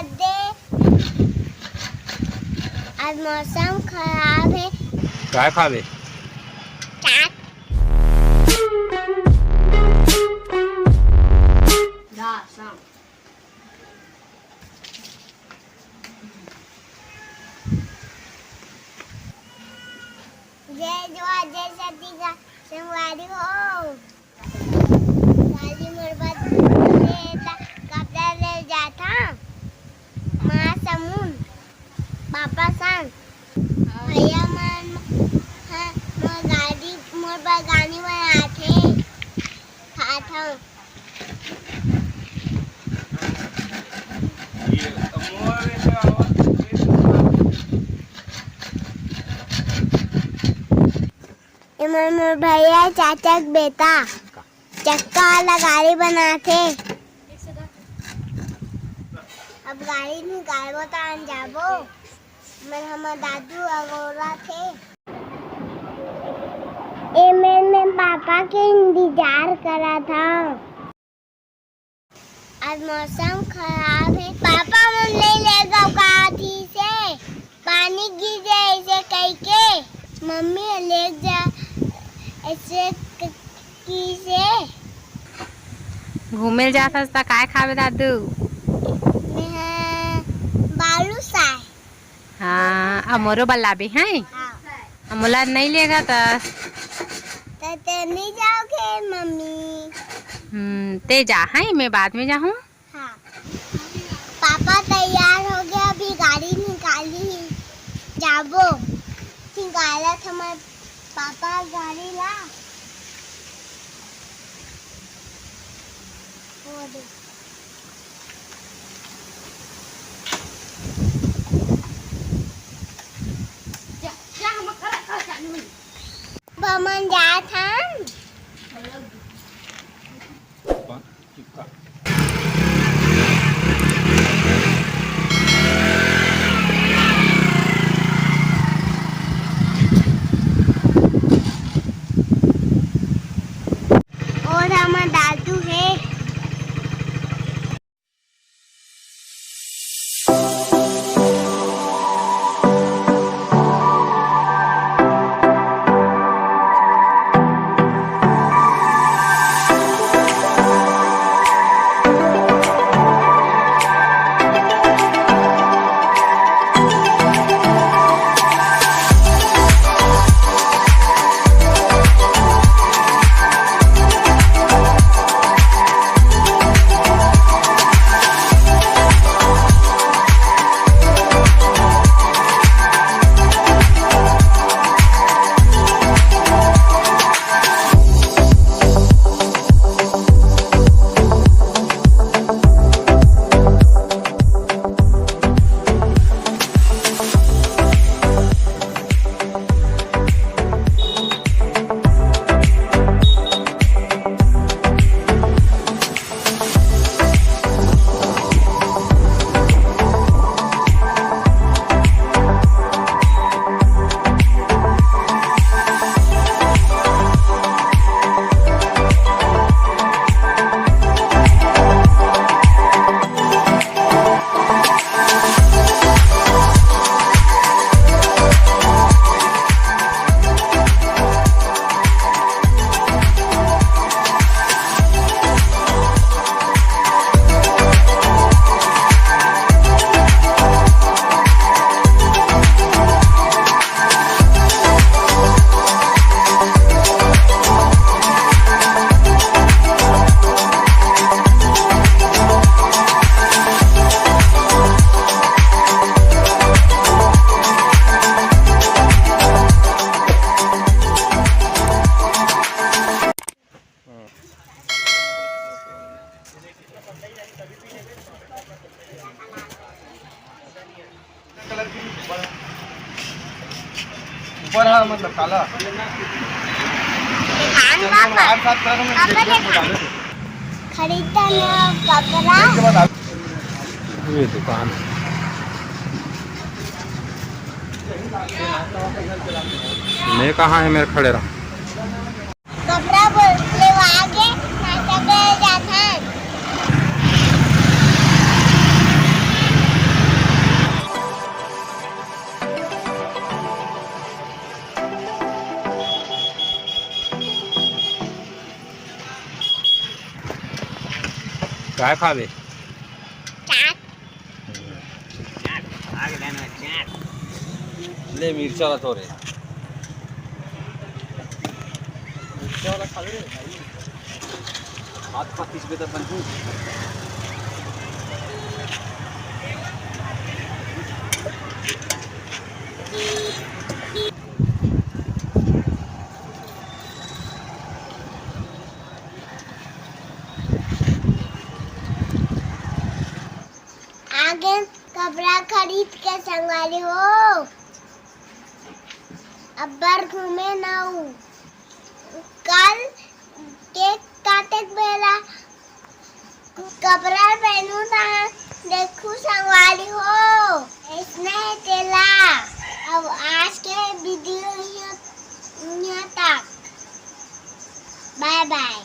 दादे, आज मौसम खराब है। काय खावे? चाट। जय जोहार जय सती का संवारी हो। काली मुर्बत लेता कपड़ा ले जाता महासमुंद पापा संग भैया मन मोर गाड़ी मोर बागानी बनाथे खात हूँ। मोर भैया चाचा के बेटा चक्का वाला गाड़ी बनाथे। अब गाड़ी निकालबो तो आन जाबो। मैं हमार दादू अगोरा थे। मैं पापा के इंतजार करा था। आज मौसम खराब है। पापा मन ले गए गाड़ी से पानी गिर जाए ऐसे कह के। मम्मी ले जा ऐसे से घूमे जाता था काय खावे दादू? बालू साय। हाँ अमरो बल्ला भी है। अमोला नहीं लेगा तो नहीं जाओगे मम्मी? ते जा है मैं बाद में जाऊँ। हाँ। पापा तैयार हो गया अभी गाड़ी निकाली जाबो। निकाला था मैं पापा गाड़ी ला बमन जात हन। और हमारा दादू है। ऊपर है मतलब काला खरीदता कपड़ा। ये दुकान मैं कहाँ है मेरे खड़े रहा कपड़ा बोले आगे नाटक जाता है। काय खावे चाट ले मिरच्याला तो रे मिरच्याला खावे रे हात पातीस बेटा बनू आगे कपड़ा खरीद के संगवारी हो अब्बर घूमे ना हूँ कल केक काटे बेला कपड़ा पहनू था देखू संगवारी हो इसने तेला अब आज के वीडियो यहाँ तक बाय बाय